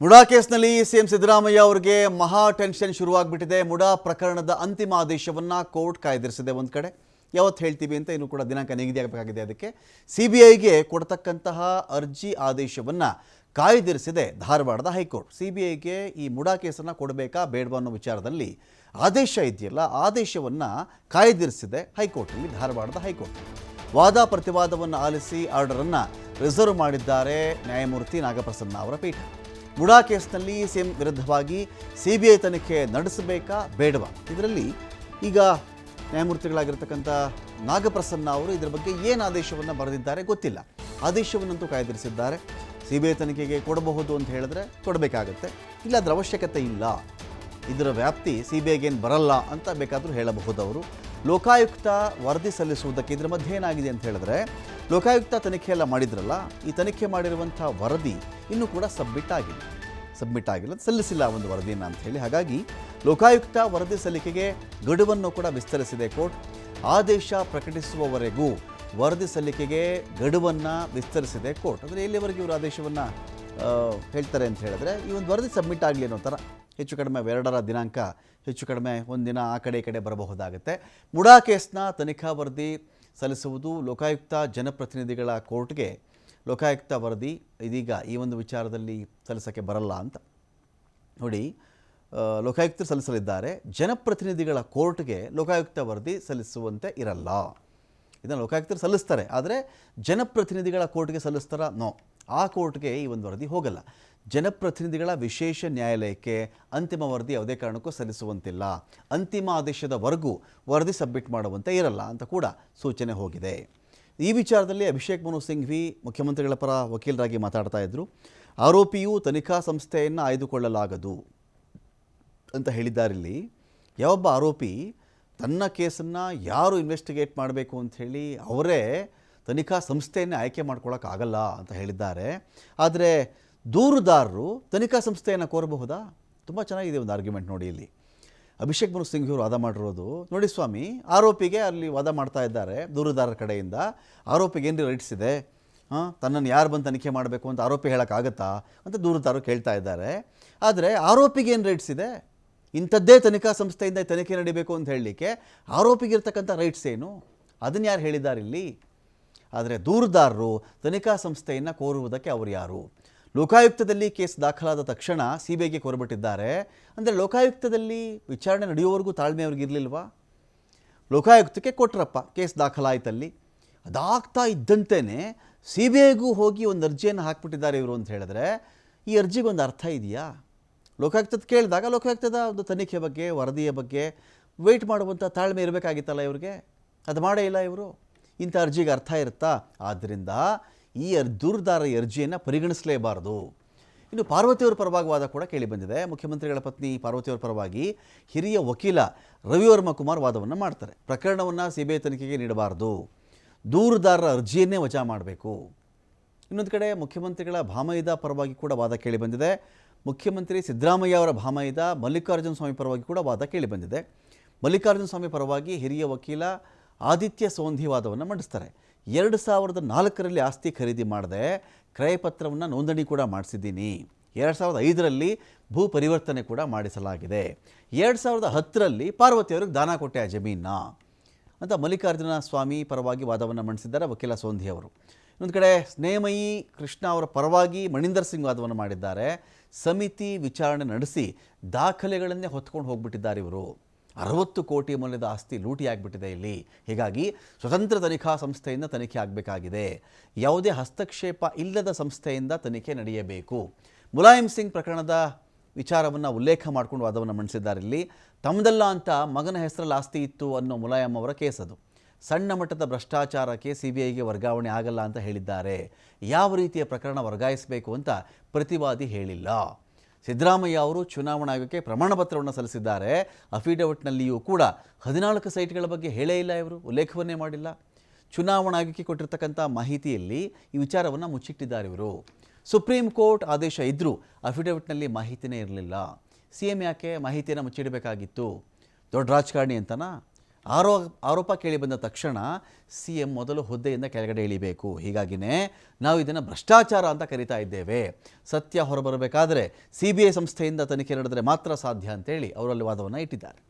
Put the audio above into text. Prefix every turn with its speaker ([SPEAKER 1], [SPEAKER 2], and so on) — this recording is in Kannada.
[SPEAKER 1] ಮುಡಾ ಕೇಸ್ನಲ್ಲಿ ಸಿಎಂ ಸಿದ್ದರಾಮಯ್ಯ ಅವರಿಗೆ ಮಹಾ ಟೆನ್ಷನ್ ಶುರುವಾಗ್ಬಿಟ್ಟಿದೆ. ಮುಡಾ ಪ್ರಕರಣದ ಅಂತಿಮ ಆದೇಶವನ್ನು ಕೋರ್ಟ್ ಕಾಯ್ದಿರಿಸಿದೆ. ಒಂದು ಕಡೆ ಯಾವತ್ತು ಹೇಳ್ತೀವಿ ಅಂತ ಇನ್ನೂ ಕೂಡ ದಿನಾಂಕ ನಿಗದಿಯಾಗಬೇಕಾಗಿದೆ. ಅದಕ್ಕೆ ಸಿಬಿಐಗೆ ಕೊಡ್ತಕ್ಕಂತಹ ಅರ್ಜಿ ಆದೇಶವನ್ನು ಕಾಯ್ದಿರಿಸಿದೆ ಧಾರವಾಡದ ಹೈಕೋರ್ಟ್. ಸಿಬಿಐಗೆ ಈ ಮುಡಾ ಕೇಸನ್ನು ಕೊಡಬೇಕಾ ಬೇಡವಾ ಅನ್ನೋ ವಿಚಾರದಲ್ಲಿ ಆದೇಶ ಇದೆಯಲ್ಲ, ಆದೇಶವನ್ನು ಕಾಯ್ದಿರಿಸಿದೆ ಹೈಕೋರ್ಟ್ನಲ್ಲಿ, ಧಾರವಾಡದ ಹೈಕೋರ್ಟ್. ವಾದ ಪ್ರತಿವಾದವನ್ನು ಆಲಿಸಿ ಆರ್ಡರನ್ನು ರಿಸರ್ವ್ ಮಾಡಿದ್ದಾರೆ ನ್ಯಾಯಮೂರ್ತಿ ನಾಗಪ್ರಸನ್ನ ಅವರ ಪೀಠ. ಮುಡಾ ಕೇಸ್ನಲ್ಲಿ ಸಿಎಂ ವಿರುದ್ಧವಾಗಿ ಸಿಬಿಐ ತನಿಖೆ ನಡೆಸಬೇಕಾ ಬೇಡವಾ, ಇದರಲ್ಲಿ ಈಗ ನ್ಯಾಯಮೂರ್ತಿಗಳಾಗಿರ್ತಕ್ಕಂಥ ನಾಗಪ್ರಸನ್ನ ಅವರು ಇದರ ಬಗ್ಗೆ ಏನು ಆದೇಶವನ್ನು ಬರೆದಿದ್ದಾರೆ ಗೊತ್ತಿಲ್ಲ. ಆದೇಶವನ್ನಂತೂ ಕಾಯ್ದಿರಿಸಿದ್ದಾರೆ. ಸಿಬಿಐ ತನಿಖೆಗೆ ಕೊಡಬಹುದು ಅಂತ ಹೇಳಿದ್ರೆ ಕೊಡಬೇಕಾಗತ್ತೆ, ಇಲ್ಲ ಅದರ ಅವಶ್ಯಕತೆ ಇಲ್ಲ, ಇದರ ವ್ಯಾಪ್ತಿ ಸಿಬಿಐಗೆ ಏನು ಬರಲ್ಲ ಅಂತ ಬೇಕಾದರೂ ಹೇಳಬಹುದು ಅವರು. ಲೋಕಾಯುಕ್ತ ವರದಿ ಸಲ್ಲಿಸುವುದಕ್ಕೆ ಇದರ ಮಧ್ಯೆ ಏನಾಗಿದೆ ಅಂತ ಹೇಳಿದ್ರೆ, ಲೋಕಾಯುಕ್ತ ತನಿಖೆ ಎಲ್ಲ ಮಾಡಿದ್ರಲ್ಲ, ಈ ತನಿಖೆ ಮಾಡಿರುವಂಥ ವರದಿ ಇನ್ನೂ ಕೂಡ ಸಬ್ಮಿಟ್ ಆಗಿಲ್ಲ, ಸಲ್ಲಿಸಿಲ್ಲ ಒಂದು ವರದಿಯನ್ನು ಅಂತ ಹೇಳಿ. ಹಾಗಾಗಿ ಲೋಕಾಯುಕ್ತ ವರದಿ ಸಲ್ಲಿಕೆಗೆ ಗಡುವನ್ನು ಕೂಡ ವಿಸ್ತರಿಸಿದೆ ಕೋರ್ಟ್. ಆದೇಶ ಪ್ರಕಟಿಸುವವರೆಗೂ ವರದಿ ಸಲ್ಲಿಕೆಗೆ ಗಡುವನ್ನು ವಿಸ್ತರಿಸಿದೆ ಕೋರ್ಟ್. ಅಂದರೆ ಎಲ್ಲಿವರೆಗೆ ಇವರು ಆದೇಶವನ್ನು ಹೇಳ್ತಾರೆ ಅಂತ ಹೇಳಿದ್ರೆ, ಈ ಒಂದು ವರದಿ ಸಬ್ಮಿಟ್ ಆಗಲಿ ಅನ್ನೋ ಥರ ಹೆಚ್ಚು ಕಡಿಮೆ 2ರ ದಿನಾಂಕ ಹೆಚ್ಚು ಕಡಿಮೆ ಒಂದಿನ ಆ ಕಡೆ ಈ ಕಡೆ ಬರಬಹುದಾಗುತ್ತೆ. ಮುಡಾ ಕೇಸ್ನ ತನಿಖಾ ವರದಿ ಸಲ್ಲಿಸುವುದು ಲೋಕಾಯುಕ್ತ ಜನಪ್ರತಿನಿಧಿಗಳ ಕೋರ್ಟ್ಗೆ ಲೋಕಾಯುಕ್ತ ವರದಿ ಇದೀಗ ಈ ಒಂದು ವಿಚಾರದಲ್ಲಿ ಸಲ್ಲಿಸೋಕ್ಕೆ ಬರಲ್ಲ ಅಂತ ನೋಡಿ. ಲೋಕಾಯುಕ್ತರು ಸಲ್ಲಿಸಲಿದ್ದಾರೆ, ಜನಪ್ರತಿನಿಧಿಗಳ ಕೋರ್ಟ್ಗೆ ಲೋಕಾಯುಕ್ತ ವರದಿ ಸಲ್ಲಿಸುವಂತೆ ಇರಲ್ಲ. ಇದನ್ನು ಲೋಕಾಯುಕ್ತರು ಸಲ್ಲಿಸ್ತಾರೆ, ಆದರೆ ಜನಪ್ರತಿನಿಧಿಗಳ ಕೋರ್ಟ್ಗೆ ಸಲ್ಲಿಸ್ತಾರಾ? ನೋ, ಆ ಕೋರ್ಟ್ಗೆ ಈ ಒಂದು ವರದಿ ಹೋಗಲ್ಲ. ಜನಪ್ರತಿನಿಧಿಗಳ ವಿಶೇಷ ನ್ಯಾಯಾಲಯಕ್ಕೆ ಅಂತಿಮ ವರದಿ ಯಾವುದೇ ಕಾರಣಕ್ಕೂ ಸಲ್ಲಿಸುವಂತಿಲ್ಲ. ಅಂತಿಮ ಆದೇಶದವರೆಗೂ ವರದಿ ಸಬ್ಮಿಟ್ ಮಾಡುವಂತೆ ಇರಲ್ಲ ಅಂತ ಕೂಡ ಸೂಚನೆ ಹೋಗಿದೆ. ಈ ವಿಚಾರದಲ್ಲಿ ಅಭಿಷೇಕ್ ಮನು ಸಿಂಘ್ವಿ ಮುಖ್ಯಮಂತ್ರಿಗಳ ಪರ ವಕೀಲರಾಗಿ ಮಾತಾಡ್ತಾ ಇದ್ದರು. ಆರೋಪಿಯು ತನಿಖಾ ಸಂಸ್ಥೆಯನ್ನು ಆಯ್ದುಕೊಳ್ಳಲಾಗದು ಅಂತ ಹೇಳಿದ್ದಾರಿಲ್ಲಿ. ಯಾವೊಬ್ಬ ಆರೋಪಿ ತನ್ನ ಕೇಸನ್ನು ಯಾರು ಇನ್ವೆಸ್ಟಿಗೇಟ್ ಮಾಡಬೇಕು ಅಂಥೇಳಿ ಅವರೇ ತನಿಖಾ ಸಂಸ್ಥೆಯನ್ನೇ ಆಯ್ಕೆ ಮಾಡ್ಕೊಳ್ಳೋಕ್ಕಾಗಲ್ಲ ಅಂತ ಹೇಳಿದ್ದಾರೆ. ಆದರೆ ದೂರುದಾರರು ತನಿಖಾ ಸಂಸ್ಥೆಯನ್ನು ಕೋರಬಹುದಾ? ತುಂಬ ಚೆನ್ನಾಗಿದೆ ಒಂದು ಆರ್ಗ್ಯುಮೆಂಟ್ ನೋಡಿ. ಇಲ್ಲಿ ಅಭಿಷೇಕ್ ಮನು ಸಿಂಘ್ವಿ ಅವರು ವಾದ ಮಾಡಿರೋದು ನೋಡಿ, ಸ್ವಾಮಿ ಆರೋಪಿಗೆ ಅಲ್ಲಿ ವಾದ ಮಾಡ್ತಾ ಇದ್ದಾರೆ ದೂರುದಾರರ ಕಡೆಯಿಂದ. ಆರೋಪಿಗೆ ಏನು ರೈಟ್ಸ್ ಇದೆ, ತನ್ನನ್ನು ಯಾರು ಬಂದು ತನಿಖೆ ಮಾಡಬೇಕು ಅಂತ ಆರೋಪಿ ಹೇಳೋಕ್ಕಾಗತ್ತಾ ಅಂತ ದೂರುದಾರರು ಕೇಳ್ತಾ ಇದ್ದಾರೆ. ಆದರೆ ಆರೋಪಿಗೆ ಏನು ರೈಟ್ಸ್ ಇದೆ, ಇಂಥದ್ದೇ ತನಿಖಾ ಸಂಸ್ಥೆಯಿಂದ ತನಿಖೆ ನಡೀಬೇಕು ಅಂತ ಹೇಳಲಿಕ್ಕೆ ಆರೋಪಿಗಿರ್ತಕ್ಕಂಥ ರೈಟ್ಸ್ ಏನು, ಅದನ್ನು ಯಾರು ಹೇಳಿದ್ದಾರೆ ಇಲ್ಲಿ? ಆದರೆ ದೂರುದಾರರು ತನಿಖಾ ಸಂಸ್ಥೆಯನ್ನು ಕೋರುವುದಕ್ಕೆ ಅವರು ಯಾರು? ಲೋಕಾಯುಕ್ತದಲ್ಲಿ ಕೇಸ್ ದಾಖಲಾದ ತಕ್ಷಣ ಸಿಬಿಐಗೆ ಕೋರಬಿಟ್ಟಿದ್ದಾರೆ. ಅಂದರೆ ಲೋಕಾಯುಕ್ತದಲ್ಲಿ ವಿಚಾರಣೆ ನಡೆಯುವವರೆಗೂ ತಾಳ್ಮೆ ಅವ್ರಿಗೆ ಇರಲಿಲ್ವಾ? ಲೋಕಾಯುಕ್ತಕ್ಕೆ ಕೊಟ್ರಪ್ಪ, ಕೇಸ್ ದಾಖಲಾಯ್ತಲ್ಲಿ, ಅದಾಗ್ತಾ ಇದ್ದಂತೆಯೇ ಸಿ ಬಿ ಐಗೂ ಹೋಗಿ ಒಂದು ಅರ್ಜಿಯನ್ನು ಹಾಕ್ಬಿಟ್ಟಿದ್ದಾರೆ ಇವರು ಅಂತ ಹೇಳಿದ್ರೆ, ಈ ಅರ್ಜಿಗೊಂದು ಅರ್ಥ ಇದೆಯಾ? ಲೋಕಾಯುಕ್ತದ ಕೇಳಿದಾಗ ಲೋಕಾಯುಕ್ತದ ಒಂದು ತನಿಖೆ ಬಗ್ಗೆ ವರದಿಯ ಬಗ್ಗೆ ವೆಯ್ಟ್ ಮಾಡುವಂಥ ತಾಳ್ಮೆ ಇರಬೇಕಾಗಿತ್ತಲ್ಲ ಇವ್ರಿಗೆ, ಅದು ಮಾಡೇ ಇಲ್ಲ ಇವರು. ಇಂಥ ಅರ್ಜಿಗೆ ಅರ್ಥ ಇರುತ್ತಾ? ಆದ್ದರಿಂದ ಈ ದೂರುದಾರರ ಅರ್ಜಿಯನ್ನು ಪರಿಗಣಿಸಲೇಬಾರದು. ಇನ್ನು ಪಾರ್ವತಿಯವರ ಪರವಾಗಿ ವಾದ ಕೂಡ ಕೇಳಿಬಂದಿದೆ. ಮುಖ್ಯಮಂತ್ರಿಗಳ ಪತ್ನಿ ಪಾರ್ವತಿಯವರ ಪರವಾಗಿ ಹಿರಿಯ ವಕೀಲ ರವಿವರ್ಮ ಕುಮಾರ್ ವಾದವನ್ನು ಮಾಡ್ತಾರೆ. ಪ್ರಕರಣವನ್ನು ಸಿಬಿಐ ತನಿಖೆಗೆ ನೀಡಬಾರದು, ದೂರುದಾರರ ಅರ್ಜಿಯನ್ನೇ ವಜಾ ಮಾಡಬೇಕು. ಇನ್ನೊಂದು ಕಡೆ ಮುಖ್ಯಮಂತ್ರಿಗಳ ಭಾಮೈದ ಪರವಾಗಿ ಕೂಡ ವಾದ ಕೇಳಿಬಂದಿದೆ. ಮುಖ್ಯಮಂತ್ರಿ ಸಿದ್ದರಾಮಯ್ಯ ಅವರ ಭಾಮೈದ ಮಲ್ಲಿಕಾರ್ಜುನ ಸ್ವಾಮಿ ಪರವಾಗಿ ಕೂಡ ವಾದ ಕೇಳಿಬಂದಿದೆ. ಮಲ್ಲಿಕಾರ್ಜುನ ಸ್ವಾಮಿ ಪರವಾಗಿ ಹಿರಿಯ ವಕೀಲ ಆದಿತ್ಯ ಸೋಂಧಿ ವಾದವನ್ನು ಮಂಡಿಸ್ತಾರೆ. 2004ರಲ್ಲಿ ಆಸ್ತಿ ಖರೀದಿ ಮಾಡದೆ ಕ್ರಯಪತ್ರವನ್ನು ನೋಂದಣಿ ಕೂಡ ಮಾಡಿಸಿದ್ದೀನಿ, 2005ರಲ್ಲಿ ಭೂ ಪರಿವರ್ತನೆ ಕೂಡ ಮಾಡಿಸಲಾಗಿದೆ, 2010ರಲ್ಲಿ ಪಾರ್ವತಿಯವ್ರಿಗೆ ದಾನ ಕೊಟ್ಟೆ ಆ ಜಮೀನ ಅಂತ ಮಲ್ಲಿಕಾರ್ಜುನ ಸ್ವಾಮಿ ಪರವಾಗಿ ವಾದವನ್ನು ಮಂಡಿಸಿದ್ದಾರೆ ವಕೀಲ ಸೋಂಧಿ ಅವರು. ಇನ್ನೊಂದು ಕಡೆ ಸ್ನೇಹಮಯಿ ಕೃಷ್ಣ ಅವರ ಪರವಾಗಿ ಮಣಿಂದರ್ ಸಿಂಗ್ ವಾದವನ್ನು ಮಾಡಿದ್ದಾರೆ. ಸಮಿತಿ ವಿಚಾರಣೆ ನಡೆಸಿ ದಾಖಲೆಗಳನ್ನೇ ಹೊತ್ಕೊಂಡು ಹೋಗ್ಬಿಟ್ಟಿದ್ದಾರೆ ಇವರು. 60 ಕೋಟಿ ಮೌಲ್ಯದ ಆಸ್ತಿ ಲೂಟಿ ಆಗಿಬಿಟ್ಟಿದೆ ಇಲ್ಲಿ. ಹೀಗಾಗಿ ಸ್ವತಂತ್ರ ತನಿಖಾ ಸಂಸ್ಥೆಯಿಂದ ತನಿಖೆ ಆಗಬೇಕಾಗಿದೆ, ಯಾವುದೇ ಹಸ್ತಕ್ಷೇಪ ಇಲ್ಲದ ಸಂಸ್ಥೆಯಿಂದ ತನಿಖೆ ನಡೆಯಬೇಕು. ಮುಲಾಯಂ ಸಿಂಗ್ ಪ್ರಕರಣದ ವಿಚಾರವನ್ನು ಉಲ್ಲೇಖ ಮಾಡಿಕೊಂಡು ವಾದವನ್ನು ಮಂಡಿಸಿದ್ದಾರೆ ಇಲ್ಲಿ. ತಮ್ಮದಲ್ಲ ಅಂತ ಮಗನ ಹೆಸರಲ್ಲಿ ಆಸ್ತಿ ಇತ್ತು ಅನ್ನೋ ಮುಲಾಯಂ ಅವರ ಕೇಸ್ ಅದು. ಸಣ್ಣ ಮಟ್ಟದ ಭ್ರಷ್ಟಾಚಾರಕ್ಕೆ ಸಿಬಿಐಗೆ ವರ್ಗಾವಣೆ ಆಗಲ್ಲ ಅಂತ ಹೇಳಿದ್ದಾರೆ. ಯಾವ ರೀತಿಯ ಪ್ರಕರಣ ವರ್ಗಾಯಿಸಬೇಕು ಅಂತ ಪ್ರತಿವಾದಿ ಹೇಳಿಲ್ಲ. ಸಿದ್ದರಾಮಯ್ಯ ಅವರು ಚುನಾವಣಾ ಆಯೋಗಕ್ಕೆ ಪ್ರಮಾಣ ಪತ್ರವನ್ನು ಸಲ್ಲಿಸಿದ್ದಾರೆ. ಅಫಿಡವಿಟ್ನಲ್ಲಿಯೂ ಕೂಡ 14 ಸೈಟ್ಗಳ ಬಗ್ಗೆ ಹೇಳೇ ಇಲ್ಲ, ಇವರು ಉಲ್ಲೇಖವನ್ನೇ ಮಾಡಿಲ್ಲ. ಚುನಾವಣಾ ಆಯೋಗಕ್ಕೆ ಕೊಟ್ಟಿರ್ತಕ್ಕಂಥ ಮಾಹಿತಿಯಲ್ಲಿ ಈ ವಿಚಾರವನ್ನು ಮುಚ್ಚಿಟ್ಟಿದ್ದಾರೆ ಇವರು. ಸುಪ್ರೀಂ ಕೋರ್ಟ್ ಆದೇಶ ಇದ್ದರೂ ಅಫಿಡವಿಟ್ನಲ್ಲಿ ಮಾಹಿತಿನೇ ಇರಲಿಲ್ಲ. ಸಿ ಎಂ ಯಾಕೆ ಮಾಹಿತಿಯನ್ನು ಮುಚ್ಚಿಡಬೇಕಾಗಿತ್ತು? ದೊಡ್ಡ ರಾಜಕಾರಣಿ ಅಂತನಾ? ಆರೋಪ ಕೇಳಿ ಬಂದ ತಕ್ಷಣ CM ಮೊದಲು ಹುದ್ದೆಯಿಂದ ಕೆಳಗಡೆ ಇಳಿಬೇಕು. ಹೀಗಾಗಿನೇ ನಾವು ಇದನ್ನು ಭ್ರಷ್ಟಾಚಾರ ಅಂತ ಕರಿತಾ ಇದ್ದೇವೆ. ಸತ್ಯ ಹೊರಬರಬೇಕಾದರೆ CBI ಸಂಸ್ಥೆಯಿಂದ ತನಿಖೆ ನಡೆದರೆ ಮಾತ್ರ ಸಾಧ್ಯ ಅಂತೇಳಿ ಅವರಲ್ಲಿ ವಾದವನ್ನು ಇಟ್ಟಿದ್ದಾರೆ.